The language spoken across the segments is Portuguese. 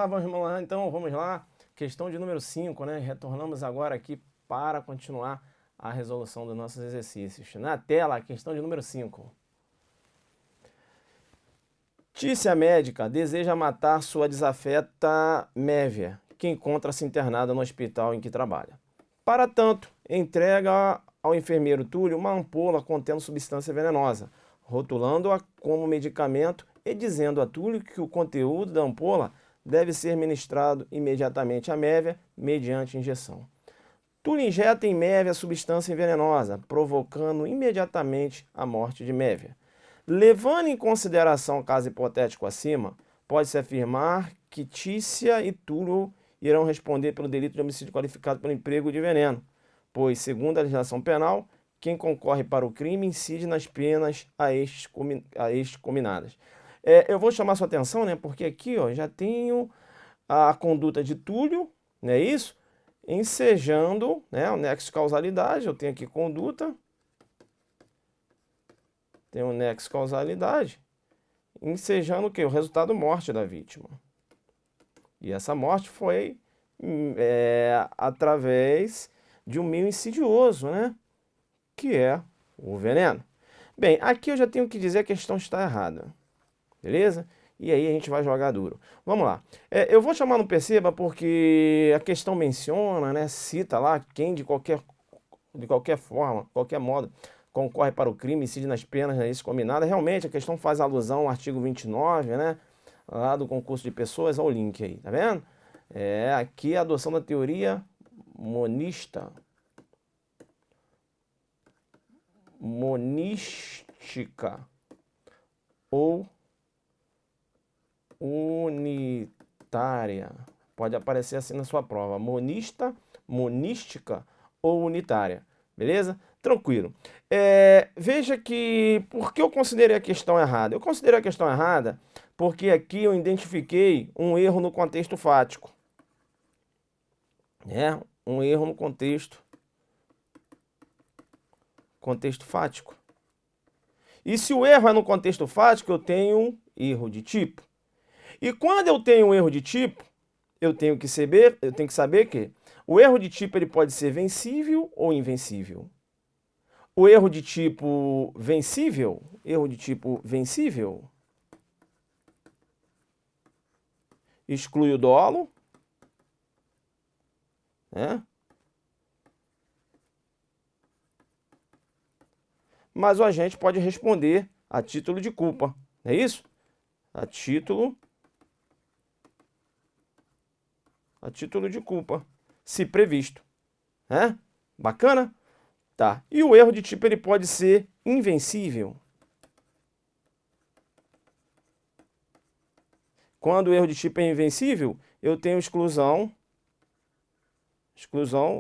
vamos lá, então, vamos lá. Questão de número 5, né? Retornamos agora aqui para continuar a resolução dos nossos exercícios. Na tela, a questão de número 5. Tícia médica deseja matar sua desafeta Mévia, que encontra-se internada no hospital em que trabalha. Para tanto, entrega ao enfermeiro Túlio uma ampola contendo substância venenosa, rotulando-a como medicamento e dizendo a Túlio que o conteúdo da ampola deve ser ministrado imediatamente à Mévia mediante injeção. Túlio injeta em Mévia a substância venenosa, provocando imediatamente a morte de Mévia. Levando em consideração o caso hipotético acima, pode-se afirmar que Tícia e Túlio irão responder pelo delito de homicídio qualificado pelo emprego de veneno, pois, segundo a legislação penal, quem concorre para o crime incide nas penas a estes cominadas. Eu vou chamar sua atenção, né, porque aqui ó, já tenho a conduta de Túlio, não é isso? Ensejando, né, o nexo de causalidade, eu tenho aqui conduta, tem um nexo de causalidade, ensejando o quê? O resultado morte da vítima. E essa morte foi através de um meio insidioso, né? Que é o veneno. Bem, aqui eu já tenho que dizer que a questão está errada. Beleza? E aí a gente vai jogar duro. Vamos lá. Eu vou chamar no perceba porque a questão menciona, né? Cita lá quem de qualquer forma, qualquer modo, concorre para o crime, incide nas penas, né, isso combinado. Realmente a questão faz alusão ao artigo 29, né? Lá do concurso de pessoas, olha o link aí, tá vendo? Aqui a adoção da teoria monística ou unitária. Pode aparecer assim na sua prova, monística ou unitária, beleza? Tranquilo. Veja que, por que eu considerei a questão errada? Eu considerei a questão errada porque aqui eu identifiquei um erro no contexto fático. Um erro no contexto fático. E se o erro é no contexto fático, eu tenho um erro de tipo. E quando eu tenho um erro de tipo, eu tenho que saber que o erro de tipo ele pode ser vencível ou invencível. O erro de tipo vencível, exclui o dolo, né? Mas o agente pode responder a título de culpa, não é isso? A título de culpa, se previsto, né? Bacana? Tá. E o erro de tipo ele pode ser invencível. Quando o erro de tipo é invencível, eu tenho exclusão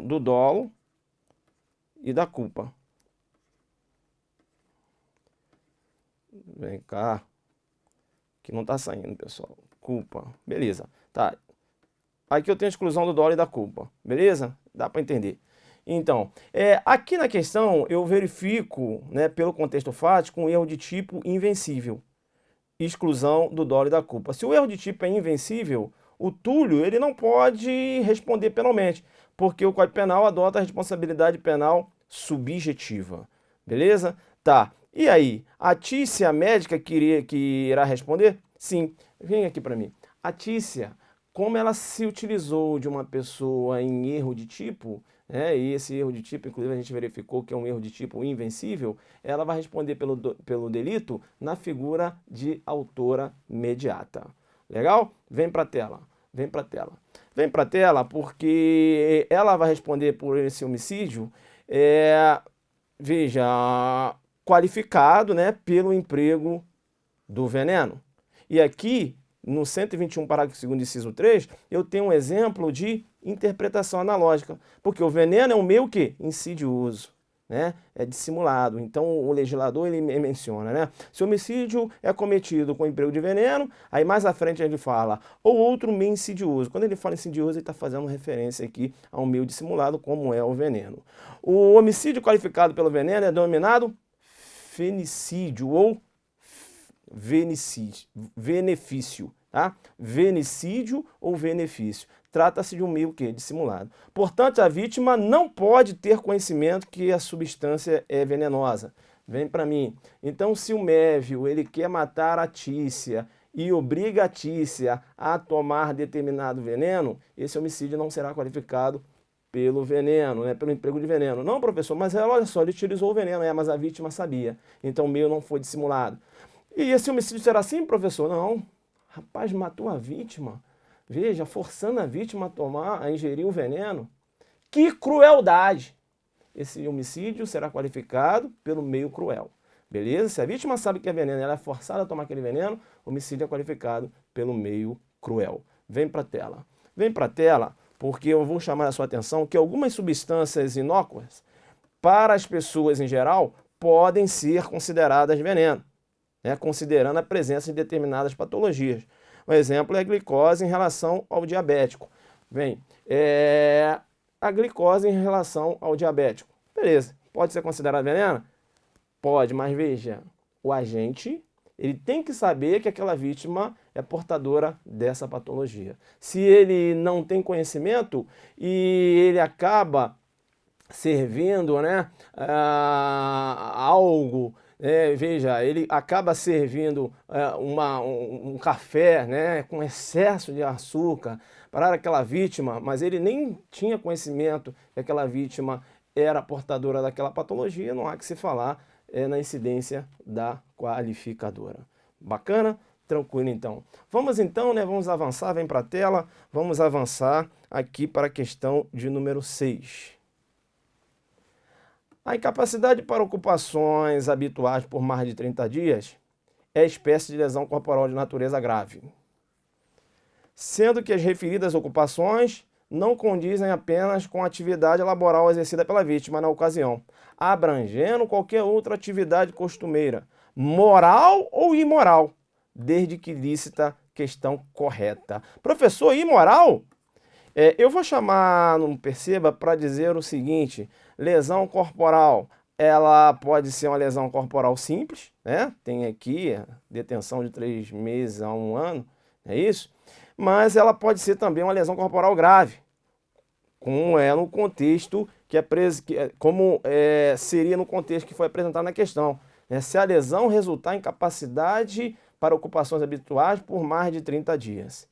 do dolo e da culpa. Vem cá, que não tá saindo, pessoal. Culpa, beleza. Tá. Aqui eu tenho a exclusão do dolo e da culpa, beleza? Dá para entender. Então, aqui na questão eu verifico, né, pelo contexto fático, um erro de tipo invencível. Exclusão do dolo e da culpa. Se o erro de tipo é invencível, o Túlio ele não pode responder penalmente, porque o Código Penal adota a responsabilidade penal subjetiva. Beleza? Tá. E aí, a Tícia médica que irá responder? Sim. Vem aqui para mim. A Tícia, como ela se utilizou de uma pessoa em erro de tipo, e esse erro de tipo, inclusive a gente verificou que é um erro de tipo invencível, ela vai responder pelo delito na figura de autora mediata. Legal? Vem para a tela. Vem para a tela porque ela vai responder por esse homicídio, veja, qualificado, né, pelo emprego do veneno. E aqui, no 121, parágrafo 2º, inciso 3, eu tenho um exemplo de interpretação analógica, porque o veneno é um meio que insidioso, né? É dissimulado. Então o legislador ele menciona, né? Se o homicídio é cometido com emprego de veneno, aí mais à frente ele fala, ou outro meio insidioso. Quando ele fala insidioso, ele está fazendo referência aqui a um meio dissimulado, como é o veneno. O homicídio qualificado pelo veneno é denominado fenicídio ou benefício, tá? Venicídio ou benefício. Trata-se de um meio que dissimulado. Portanto, a vítima não pode ter conhecimento que a substância é venenosa. Vem para mim. Então, se o Mévio ele quer matar a Tícia e obriga a Tícia a tomar determinado veneno, esse homicídio não será qualificado pelo veneno, né, pelo emprego de veneno. Não, professor, mas olha só, ele utilizou o veneno, mas a vítima sabia. Então, o meio não foi dissimulado. E esse homicídio será assim, professor? Não. Rapaz, matou a vítima. Veja, forçando a vítima a ingerir o veneno. Que crueldade! Esse homicídio será qualificado pelo meio cruel. Beleza? Se a vítima sabe que é veneno e ela é forçada a tomar aquele veneno, o homicídio é qualificado pelo meio cruel. Vem para a tela. Vem para a tela porque eu vou chamar a sua atenção que algumas substâncias inócuas, para as pessoas em geral, podem ser consideradas veneno, né? Considerando a presença de determinadas patologias. Um exemplo é a glicose em relação ao diabético. Bem, a glicose em relação ao diabético. Beleza, pode ser considerado veneno? Pode, mas veja, o agente ele tem que saber que aquela vítima é portadora dessa patologia. Se ele não tem conhecimento e ele acaba servindo, né, algo, veja, ele acaba servindo um café, né, com excesso de açúcar para aquela vítima, mas ele nem tinha conhecimento que aquela vítima era portadora daquela patologia, não há que se falar na incidência da qualificadora. Bacana? Tranquilo então. Vamos então, né, vamos avançar, vem para a tela, vamos avançar aqui para a questão de número 6. A incapacidade para ocupações habituais por mais de 30 dias é espécie de lesão corporal de natureza grave, sendo que as referidas ocupações não condizem apenas com a atividade laboral exercida pela vítima na ocasião, abrangendo qualquer outra atividade costumeira, moral ou imoral, desde que lícita, questão correta. Professor, imoral? Eu vou chamar, não perceba, para dizer o seguinte: lesão corporal, ela pode ser uma lesão corporal simples, né? Tem aqui a detenção de 3 meses a 1 ano, é isso? Mas ela pode ser também uma lesão corporal grave, como é no contexto seria no contexto que foi apresentado na questão, né? Se a lesão resultar em incapacidade para ocupações habituais por mais de 30 dias.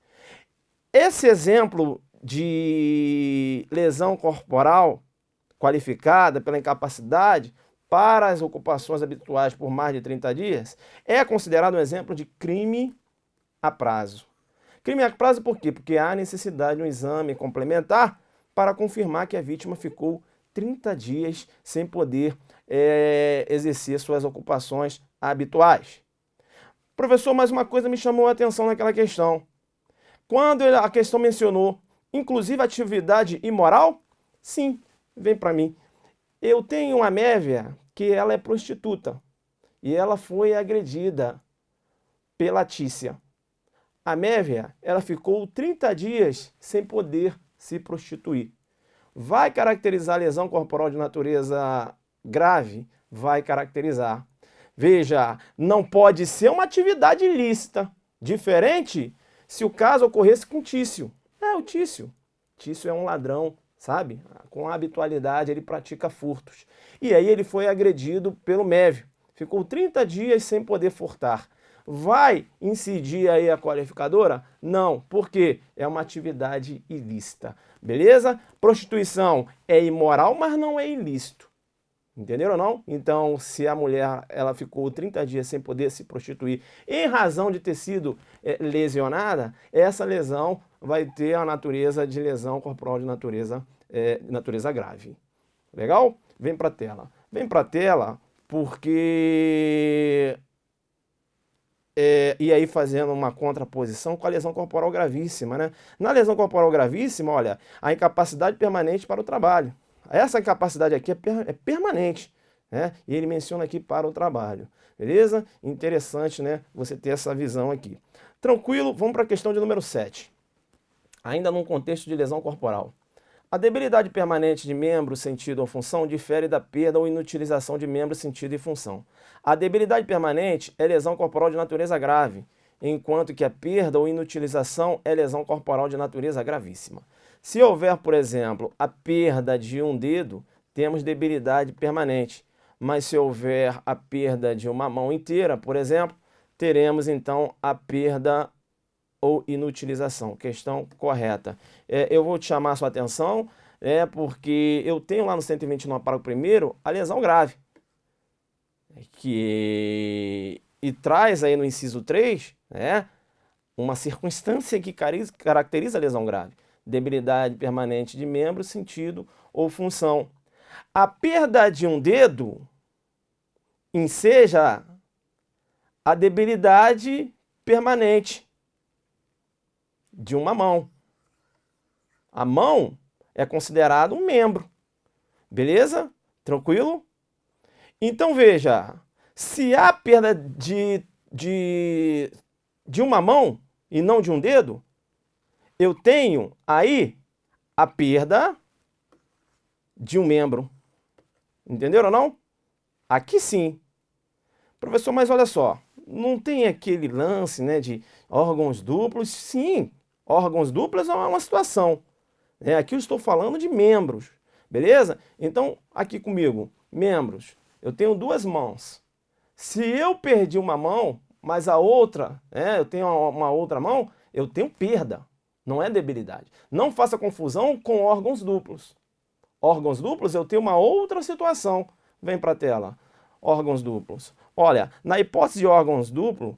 Esse exemplo de lesão corporal qualificada pela incapacidade para as ocupações habituais por mais de 30 dias é considerado um exemplo de crime a prazo. Crime a prazo por quê? Porque há necessidade de um exame complementar para confirmar que a vítima ficou 30 dias sem poder exercer suas ocupações habituais. Professor, mais uma coisa me chamou a atenção naquela questão. Quando a questão mencionou, inclusive, atividade imoral, sim, vem para mim. Eu tenho uma Mévia que ela é prostituta e ela foi agredida pela Tícia. A Mévia, ela ficou 30 dias sem poder se prostituir. Vai caracterizar a lesão corporal de natureza grave? Vai caracterizar. Veja, não pode ser uma atividade ilícita. Diferente se o caso ocorresse com Tício. O Tício. Tício é um ladrão, sabe? Com habitualidade ele pratica furtos. E aí ele foi agredido pelo Mévio. Ficou 30 dias sem poder furtar. Vai incidir aí a qualificadora? Não, porque é uma atividade ilícita. Beleza? Prostituição é imoral, mas não é ilícito. Entenderam ou não? Então, se a mulher ela ficou 30 dias sem poder se prostituir em razão de ter sido lesionada, essa lesão vai ter a natureza de lesão corporal de natureza grave. Legal? Vem para a tela. Vem para a tela porque... e aí fazendo uma contraposição com a lesão corporal gravíssima, né? Na lesão corporal gravíssima, olha, a incapacidade permanente para o trabalho. Essa incapacidade aqui é permanente, né? E ele menciona aqui para o trabalho, beleza? Interessante, né? Você ter essa visão aqui. Tranquilo, vamos para a questão de número 7. Ainda num contexto de lesão corporal. A debilidade permanente de membro, sentido ou função difere da perda ou inutilização de membro, sentido e função. A debilidade permanente é lesão corporal de natureza grave, enquanto que a perda ou inutilização é lesão corporal de natureza gravíssima. Se houver, por exemplo, a perda de um dedo, temos debilidade permanente. Mas se houver a perda de uma mão inteira, por exemplo, teremos então a perda ou inutilização. Questão correta. Eu vou te chamar a sua atenção, porque eu tenho lá no 129, parágrafo 1º, a lesão grave. E traz aí no inciso 3, uma circunstância que caracteriza a lesão grave. Debilidade permanente de membro, sentido ou função. A perda de um dedo enseja a debilidade permanente de uma mão. A mão é considerada um membro. Beleza? Tranquilo? Então veja, se há perda de uma mão e não de um dedo, eu tenho aí a perda de um membro. Entenderam ou não? Aqui sim. Professor, mas olha só, não tem aquele lance, de órgãos duplos? Sim, órgãos duplos é uma situação. Aqui eu estou falando de membros, beleza? Então, aqui comigo, membros. Eu tenho duas mãos. Se eu perdi uma mão, mas a outra, eu tenho uma outra mão, eu tenho perda, não é debilidade. Não faça confusão com órgãos duplos. Órgãos duplos, eu tenho uma outra situação. Vem para a tela. Órgãos duplos. Olha, na hipótese de órgãos duplos,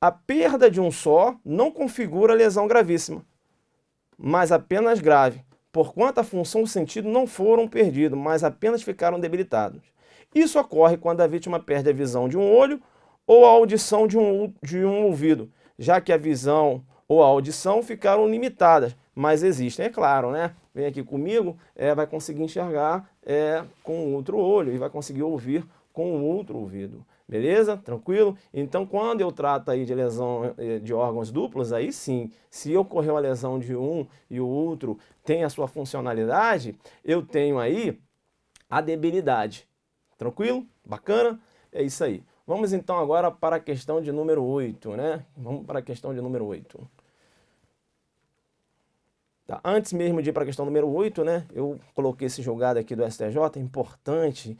a perda de um só não configura lesão gravíssima, mas apenas grave, porquanto a função e o sentido não foram perdidos, mas apenas ficaram debilitados. Isso ocorre quando a vítima perde a visão de um olho ou a audição de um ouvido, já que a visão ou a audição ficaram limitadas, mas existem, é claro, Vem aqui comigo, vai conseguir enxergar com outro olho e vai conseguir ouvir com o outro ouvido. Beleza? Tranquilo? Então, quando eu trato aí de lesão de órgãos duplos, aí sim, se ocorreu a lesão de um e o outro tem a sua funcionalidade, eu tenho aí a debilidade. Tranquilo? Bacana? É isso aí. Vamos então agora para a questão de número 8, Vamos para a questão de número 8. Tá. Antes mesmo de ir para a questão número 8, eu coloquei esse julgado aqui do STJ, é importante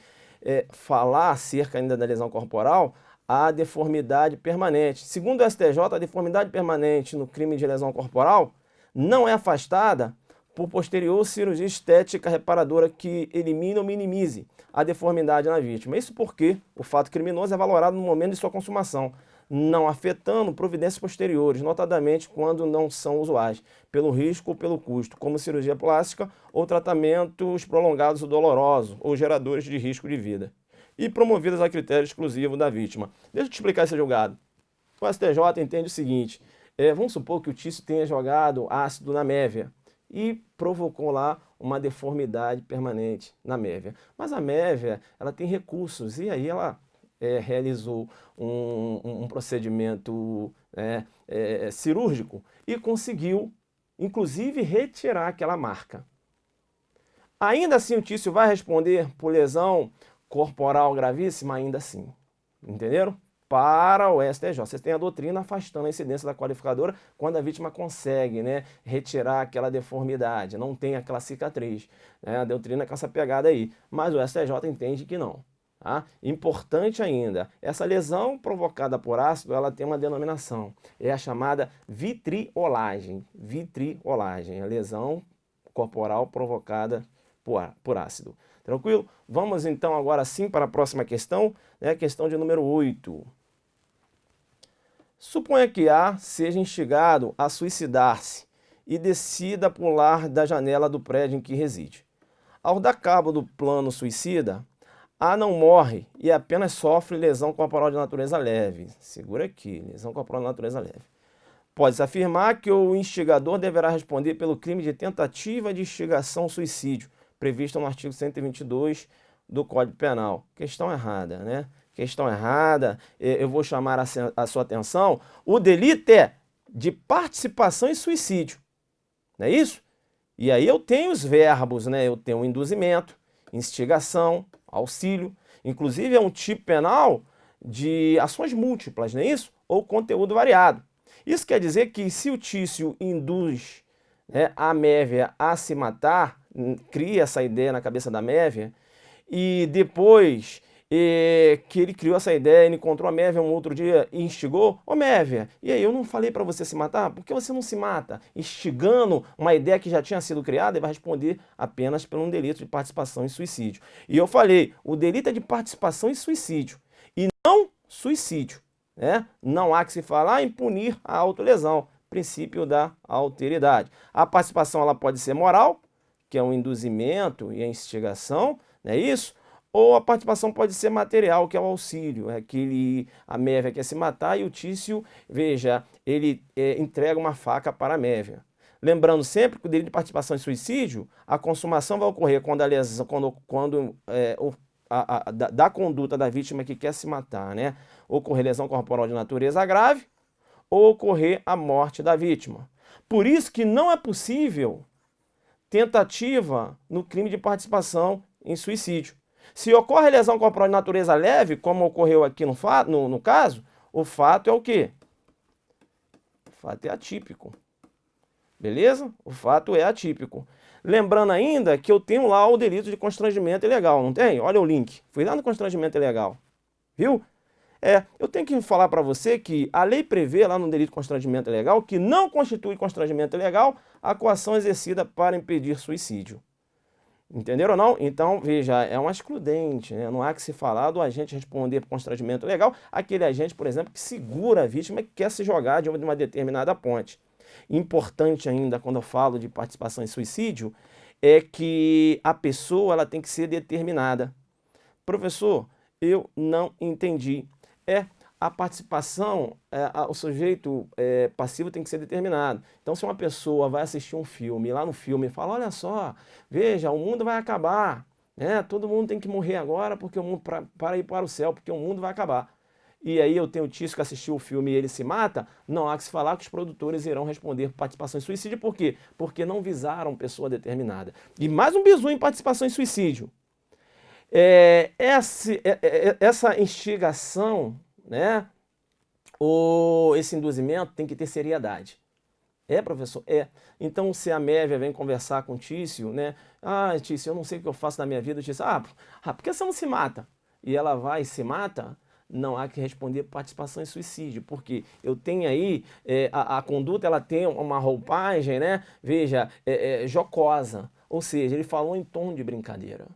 falar acerca ainda da lesão corporal, a deformidade permanente. Segundo o STJ, a deformidade permanente no crime de lesão corporal não é afastada por posterior cirurgia estética reparadora que elimine ou minimize a deformidade na vítima. Isso porque o fato criminoso é valorado no momento de sua consumação, não afetando providências posteriores, notadamente quando não são usuais, pelo risco ou pelo custo, como cirurgia plástica ou tratamentos prolongados ou dolorosos, ou geradores de risco de vida, e promovidas a critério exclusivo da vítima. Deixa eu te explicar esse julgado. O STJ entende o seguinte, vamos supor que o Tício tenha jogado ácido na mévia e provocou lá uma deformidade permanente na mévia. Mas a mévia, ela tem recursos, e aí ela realizou um procedimento cirúrgico e conseguiu, inclusive, retirar aquela marca. Ainda assim, o Tício vai responder por lesão corporal gravíssima? Ainda assim. Entenderam? Para o STJ. Vocês têm a doutrina afastando a incidência da qualificadora quando a vítima consegue retirar aquela deformidade, não tem aquela cicatriz. A doutrina com essa pegada aí. Mas o STJ entende que não. Tá? Importante ainda, essa lesão provocada por ácido, ela tem uma denominação, é a chamada vitriolagem. Vitriolagem, a lesão corporal provocada por ácido. Tranquilo? Vamos então agora sim para a próxima questão, questão de número 8. Suponha que A seja instigado a suicidar-se e decida pular da janela do prédio em que reside. Ao dar cabo do plano suicida, A não morre e apenas sofre lesão corporal de natureza leve. Segura aqui, lesão corporal de natureza leve. Pode-se afirmar que o instigador deverá responder pelo crime de tentativa de instigação ao suicídio, previsto no artigo 122 do Código Penal. Questão errada, Questão errada, eu vou chamar a sua atenção. O delito é de participação em suicídio, não é isso? E aí eu tenho os verbos, eu tenho o induzimento, instigação, auxílio, inclusive é um tipo penal de ações múltiplas, não é isso? Ou conteúdo variado. Isso quer dizer que se o Tício induz, né, a Mévia a se matar, cria essa ideia na cabeça da Mévia, e depois que ele criou essa ideia, ele encontrou a Mévia um outro dia e instigou, ô Mévia, e aí, eu não falei para você se matar? Por que você não se mata? Instigando uma ideia que já tinha sido criada, ele vai responder apenas por um delito de participação em suicídio. E eu falei, o delito é de participação em suicídio, e não suicídio, né? Não há que se falar em punir a autolesão, princípio da alteridade. A participação ela pode ser moral, que é o induzimento e a instigação, não é isso? Ou a participação pode ser material, que é o auxílio, é que a Mévia quer se matar e o Tício, veja, ele entrega uma faca para a Mévia. Lembrando sempre que o delito de participação em suicídio, a consumação vai ocorrer quando a lesão, da conduta da vítima que quer se matar, né? Ocorrer lesão corporal de natureza grave ou ocorrer a morte da vítima. Por isso que não é possível tentativa no crime de participação em suicídio. Se ocorre lesão corporal de natureza leve, como ocorreu aqui no caso, o fato é o quê? O fato é atípico. Beleza? O fato é atípico. Lembrando ainda que eu tenho lá o delito de constrangimento ilegal, não tem? Olha o link. Fui lá no constrangimento ilegal. Viu? Eu tenho que falar para você que a lei prevê lá no delito de constrangimento ilegal que não constitui constrangimento ilegal a coação exercida para impedir suicídio. Entenderam ou não? Então, veja, é uma excludente, né? Não há que se falar do agente responder por constrangimento legal, aquele agente, por exemplo, que segura a vítima e quer se jogar de uma determinada ponte. Importante ainda, quando eu falo de participação em suicídio, é que a pessoa ela tem que ser determinada. Professor, eu não entendi. A participação, o sujeito passivo tem que ser determinado. Então, se uma pessoa vai assistir um filme, e lá no filme fala, olha só, veja, o mundo vai acabar, né? Todo mundo tem que morrer agora porque o mundo para ir para o céu, porque o mundo vai acabar. E aí eu tenho o Tício que assistiu o filme e ele se mata, não há que se falar que os produtores irão responder por participação em suicídio. Por quê? Porque não visaram pessoa determinada. E mais um bizu em participação em suicídio. Essa instigação, né? Esse induzimento tem que ter seriedade. Professor? Então, se a Mévia vem conversar com o Tício, né? Ah, Tício, eu não sei o que eu faço na minha vida. O Tício, por que você não se mata? E ela vai e se mata, não há que responder participação em suicídio, porque eu tenho aí, a conduta ela tem uma roupagem, né? Veja, jocosa, ou seja, ele falou em tom de brincadeira.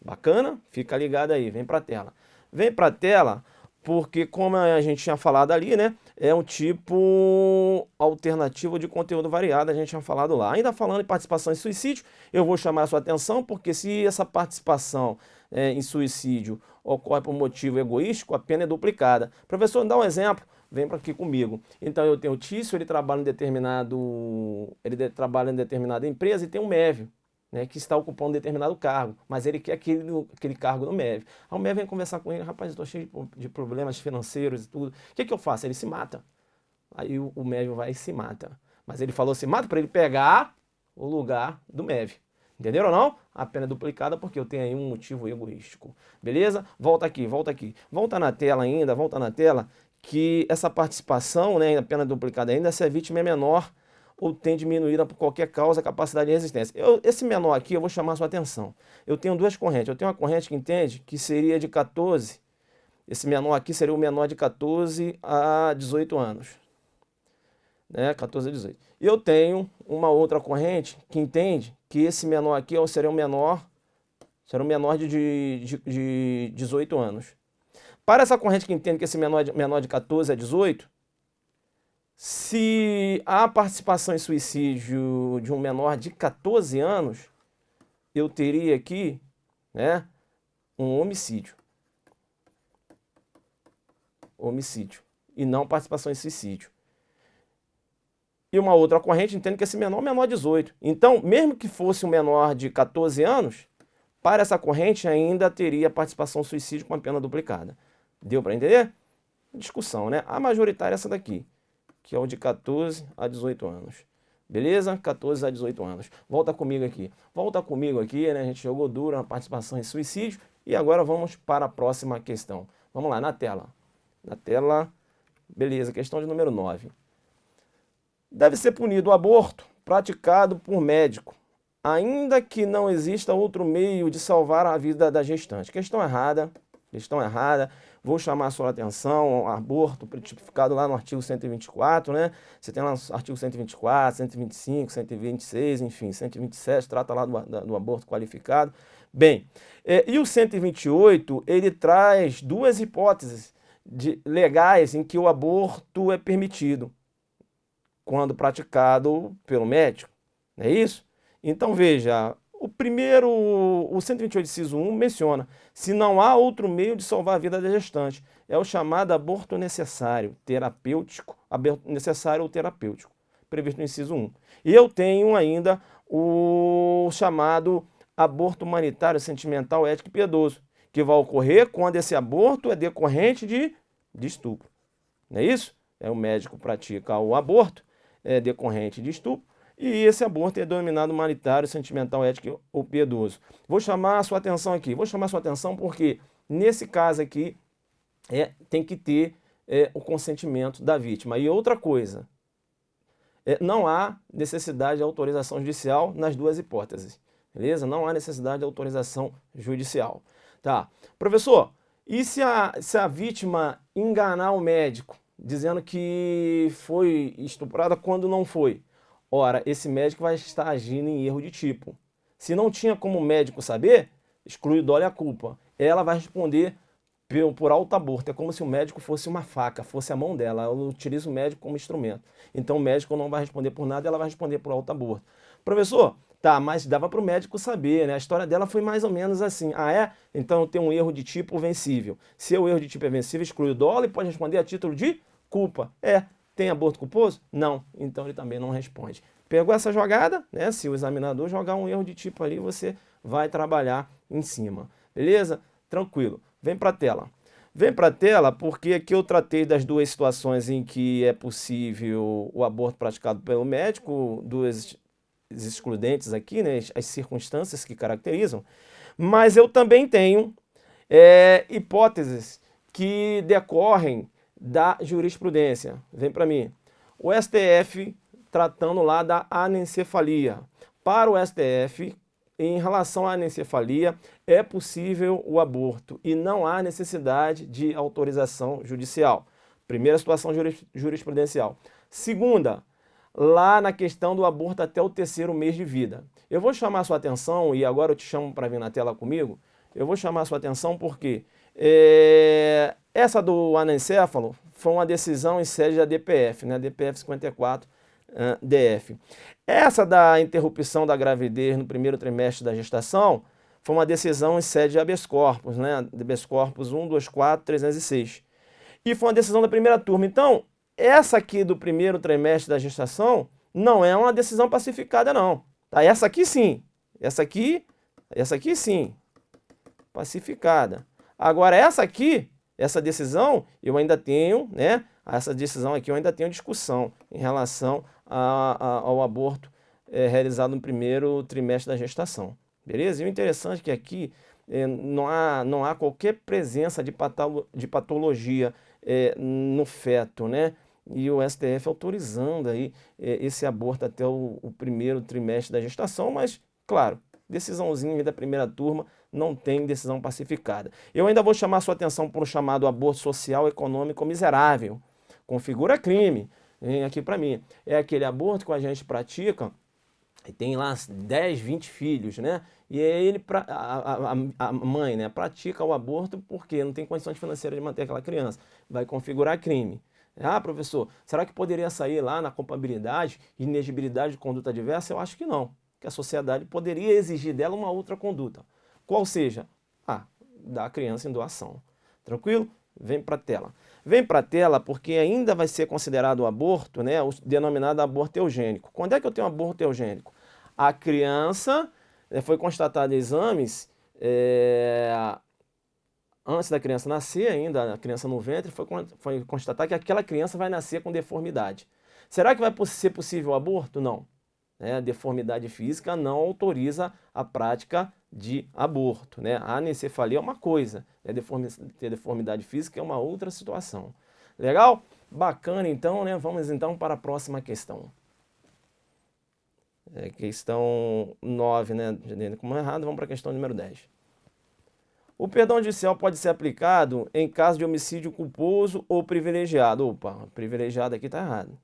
Bacana? Fica ligado aí, vem para a tela. Vem para a tela porque, como a gente tinha falado ali, né? É um tipo alternativo de conteúdo variado, a gente tinha falado lá. Ainda falando em participação em suicídio, eu vou chamar a sua atenção, porque se essa participação em suicídio ocorre por motivo egoístico, a pena é duplicada. Professor, dá um exemplo. Vem para aqui comigo. Então eu tenho o Tício, ele trabalha em determinada empresa e tem um Mévio, né, que está ocupando um determinado cargo, mas ele quer aquele cargo no MEV. Aí o MEV vem conversar com ele, rapaz, eu estou cheio de problemas financeiros e tudo. O que eu faço? Ele se mata. Aí o MEV vai e se mata. Mas ele falou se mata para ele pegar o lugar do MEV. Entenderam ou não? A pena é duplicada porque eu tenho aí um motivo egoístico. Beleza? Volta aqui, volta aqui. Volta na tela ainda, volta na tela, que essa participação, né, a pena duplicada ainda, se a vítima é menor ou tem diminuída por qualquer causa a capacidade de resistência. Esse menor aqui, eu vou chamar a sua atenção. Eu tenho duas correntes. Eu tenho uma corrente que entende que seria de 14, esse menor aqui seria o menor de 14 a 18 anos. Né? 14 a 18. E eu tenho uma outra corrente que entende que esse menor aqui seria um menor de 18 anos. Para essa corrente que entende que esse menor de 14 a 18, se há participação em suicídio de um menor de 14 anos, eu teria aqui, né, um homicídio. Homicídio. E não participação em suicídio. E uma outra corrente entende que esse menor é um menor de 18. Então, mesmo que fosse um menor de 14 anos, para essa corrente ainda teria participação em suicídio com a pena duplicada. Deu para entender? Discussão, né? A majoritária é essa daqui, que é o de 14 a 18 anos. Beleza? 14 a 18 anos. Volta comigo aqui. Volta comigo aqui, né? A gente jogou duro na participação em suicídio. E agora vamos para a próxima questão. Vamos lá, na tela. Na tela, beleza, questão de número 9. Deve ser punido o aborto praticado por médico, ainda que não exista outro meio de salvar a vida da gestante. Questão errada, questão errada. Vou chamar a sua atenção, aborto tipificado lá no artigo 124, né? Você tem lá no artigo 124, 125, 126, enfim, 127, trata lá do aborto qualificado. Bem, e o 128, ele traz duas hipóteses legais em que o aborto é permitido, quando praticado pelo médico, não é isso? Então veja, o 128, inciso 1, menciona: se não há outro meio de salvar a vida da gestante, é o chamado aborto necessário, terapêutico, aborto necessário ou terapêutico, previsto no inciso 1. E eu tenho ainda o chamado aborto humanitário, sentimental, ético e piedoso, que vai ocorrer quando esse aborto é decorrente de estupro, não é isso? O médico pratica o aborto decorrente de estupro, e esse aborto é denominado humanitário, sentimental, ético ou piedoso. Vou chamar a sua atenção aqui, porque nesse caso aqui tem que ter o consentimento da vítima. E outra coisa, não há necessidade de autorização judicial nas duas hipóteses, beleza? Não há necessidade de autorização judicial. Tá. Professor, e se a vítima enganar o médico, dizendo que foi estuprada quando não foi? Ora, esse médico vai estar agindo em erro de tipo. Se não tinha como o médico saber, exclui o dolo e a culpa. Ela vai responder por autoaborto. É como se o médico fosse uma faca, fosse a mão dela. Ela utiliza o médico como instrumento. Então o médico não vai responder por nada, ela vai responder por autoaborto. Professor, tá, mas dava para o médico saber, né? A história dela foi mais ou menos assim. Ah, é? Então tem um erro de tipo vencível. Se o erro de tipo é vencível, exclui o dolo e pode responder a título de culpa. Tem aborto culposo? Não. Então ele também não responde. Pegou essa jogada, né? Se o examinador jogar um erro de tipo ali, você vai trabalhar em cima. Beleza? Tranquilo. Vem para a tela. Vem para a tela porque aqui eu tratei das duas situações em que é possível o aborto praticado pelo médico, duas excludentes aqui, né? As circunstâncias que caracterizam. Mas eu também tenho hipóteses que decorrem da jurisprudência. Vem para mim. O STF tratando lá da anencefalia. Para o STF, em relação à anencefalia, é possível o aborto e não há necessidade de autorização judicial. Primeira situação jurisprudencial. Segunda, lá na questão do aborto até o 3º mês de vida. Eu vou chamar a sua atenção, e agora eu te chamo para vir na tela comigo, eu vou chamar a sua atenção porque essa do anencefalo foi uma decisão em sede da DPF, né? DPF 54 DF. Essa da interrupção da gravidez no 1º trimestre da gestação foi uma decisão em sede de habeas corpus, né? Habeas corpus 124-306. E foi uma decisão da primeira turma. Então, essa aqui do 1º trimestre da gestação não é uma decisão pacificada, não. Tá? Essa aqui sim. Essa aqui sim. Pacificada. Agora, essa decisão, eu ainda tenho, né? Essa decisão aqui eu ainda tenho discussão em relação ao aborto realizado no 1º trimestre da gestação. Beleza? E o interessante é que aqui não há qualquer presença de patologia no feto, né? E o STF autorizando aí esse aborto até o 1º trimestre da gestação, mas, claro, decisãozinha da primeira turma, não tem decisão pacificada. Eu ainda vou chamar a sua atenção para o chamado aborto social econômico miserável. Configura crime. Vem aqui para mim. É aquele aborto que a gente pratica e tem lá 10, 20 filhos, né? E aí a mãe, né, pratica o aborto porque não tem condições financeiras de manter aquela criança. Vai configurar crime. Ah, professor, será que poderia sair lá na culpabilidade e inegibilidade de conduta adversa? Eu acho que não. Que a sociedade poderia exigir dela uma outra conduta. Qual seja? Da criança em doação. Tranquilo? Vem para a tela. Vem para a tela porque ainda vai ser considerado o aborto, né, o denominado aborto eugênico. Quando é que eu tenho aborto eugênico? A criança, foi constatado em exames, antes da criança nascer ainda, a criança no ventre, foi constatar que aquela criança vai nascer com deformidade. Será que vai ser possível o aborto? Não. né? A deformidade física não autoriza a prática de aborto, né? A anencefalia é uma coisa, ter deformidade física é uma outra situação. Legal? Bacana então, né? Vamos então para a próxima questão. Questão 9, né? Como é errado, vamos para a questão número 10. O perdão judicial pode ser aplicado em caso de homicídio culposo ou privilegiado. Opa, privilegiado aqui está errado,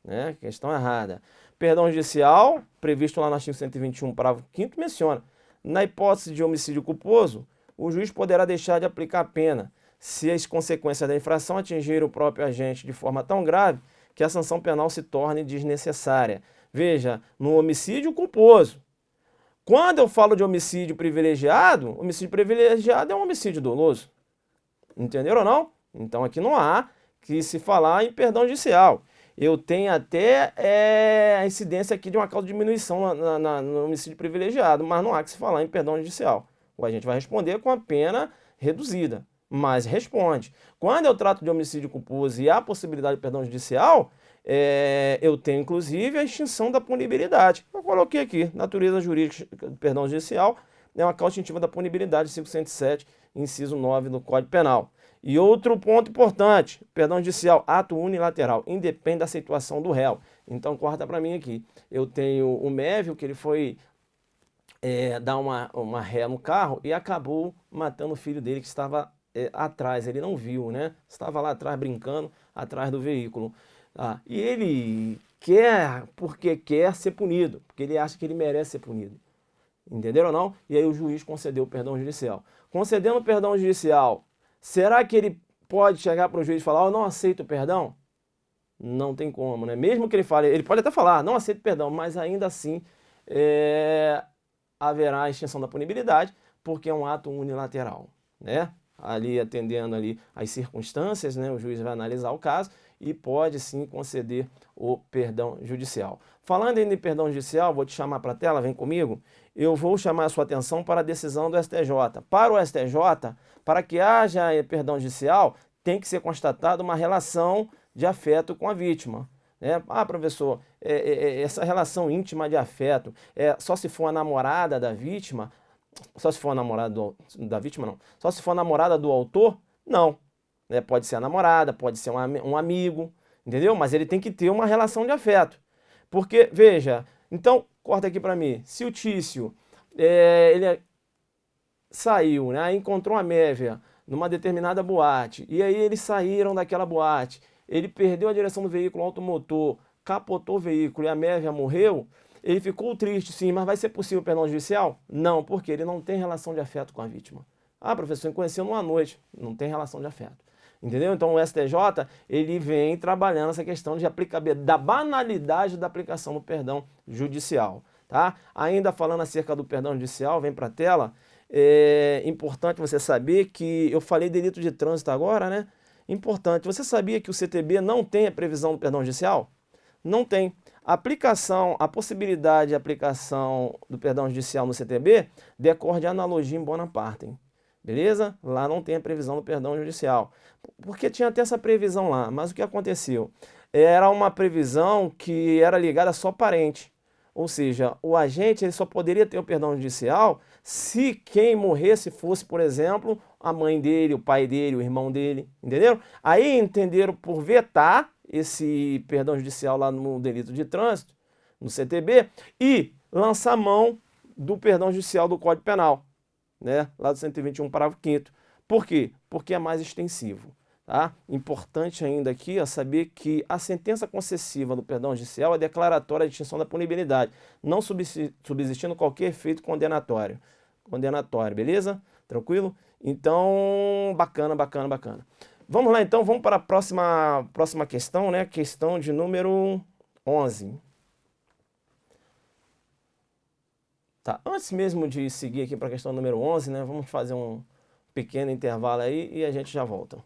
né? Questão errada. Perdão judicial, previsto lá no artigo 121, parágrafo 5º, menciona: na hipótese de homicídio culposo, o juiz poderá deixar de aplicar a pena se as consequências da infração atingirem o próprio agente de forma tão grave que a sanção penal se torne desnecessária. Veja, no homicídio culposo. Quando eu falo de homicídio privilegiado é um homicídio doloso. Entenderam ou não? Então aqui não há que se falar em perdão judicial. Eu tenho até a incidência aqui de uma causa de diminuição no homicídio privilegiado, mas não há que se falar em perdão judicial. O agente vai responder com a pena reduzida, mas responde. Quando eu trato de homicídio culposo e há possibilidade de perdão judicial, eu tenho inclusive a extinção da punibilidade. Eu coloquei aqui, natureza jurídica do perdão judicial, é uma causa extintiva da punibilidade, artigo 107, inciso 9 do Código Penal. E outro ponto importante, perdão judicial, ato unilateral, independe da situação do réu. Então corta para mim aqui. Eu tenho o Mévio, que ele foi dar uma ré no carro e acabou matando o filho dele que estava atrás, ele não viu, né? Estava lá atrás brincando, atrás do veículo. E ele quer, porque quer ser punido, porque ele acha que ele merece ser punido. Entenderam ou não? E aí o juiz concedeu o perdão judicial. Concedendo o perdão judicial, será que ele pode chegar para o juiz e falar: eu não aceito o perdão? Não tem como, né? Mesmo que ele fale, ele pode até falar: não aceito o perdão, mas ainda assim haverá a extinção da punibilidade, porque é um ato unilateral, né? Ali atendendo ali as circunstâncias, né? O juiz vai analisar o caso e pode sim conceder o perdão judicial. Falando ainda em perdão judicial, vou te chamar para a tela, vem comigo. Eu vou chamar a sua atenção para a decisão do STJ. Para o STJ, para que haja perdão judicial, tem que ser constatada uma relação de afeto com a vítima. Professor, essa relação íntima de afeto, só se for a namorada da vítima, só se for a namorada da vítima, não. Só se for a namorada do autor, não. Pode ser a namorada, pode ser um amigo, entendeu? Mas ele tem que ter uma relação de afeto. Porque, veja, então, corta aqui para mim, se o Tício, ele saiu, né, encontrou a Mévia numa determinada boate, e aí eles saíram daquela boate, ele perdeu a direção do veículo automotor, capotou o veículo e a Mévia morreu, ele ficou triste, sim, mas vai ser possível perdão judicial? Não, porque ele não tem relação de afeto com a vítima. Professor, ele conheceu numa noite, não tem relação de afeto. Entendeu? Então o STJ, ele vem trabalhando essa questão de aplicabilidade, da banalidade da aplicação do perdão judicial, tá? Ainda falando acerca do perdão judicial, vem para a tela, é importante você saber que, eu falei delito de trânsito agora, né? Importante, você sabia que o CTB não tem a previsão do perdão judicial? Não tem. A possibilidade de aplicação do perdão judicial no CTB decorre de analogia em bona partem. Beleza? Lá não tem a previsão do perdão judicial. Porque tinha até essa previsão lá, mas o que aconteceu? Era uma previsão que era ligada só parente. Ou seja, o agente ele só poderia ter o perdão judicial se quem morresse fosse, por exemplo, a mãe dele, o pai dele, o irmão dele. Entenderam? Aí entenderam por vetar esse perdão judicial lá no delito de trânsito, no CTB, e lançar mão do perdão judicial do Código Penal, né? Lá do 121, parágrafo 5º. Por quê? Porque é mais extensivo. Tá? Importante ainda aqui saber que a sentença concessiva do perdão judicial é declaratória de extinção da punibilidade, não subsistindo qualquer efeito condenatório. Beleza? Tranquilo? Então, bacana. Vamos lá então, vamos para a próxima questão, né? Questão de número 11. Tá, antes mesmo de seguir aqui para a questão número 11, né? Vamos fazer um pequeno intervalo aí e a gente já volta.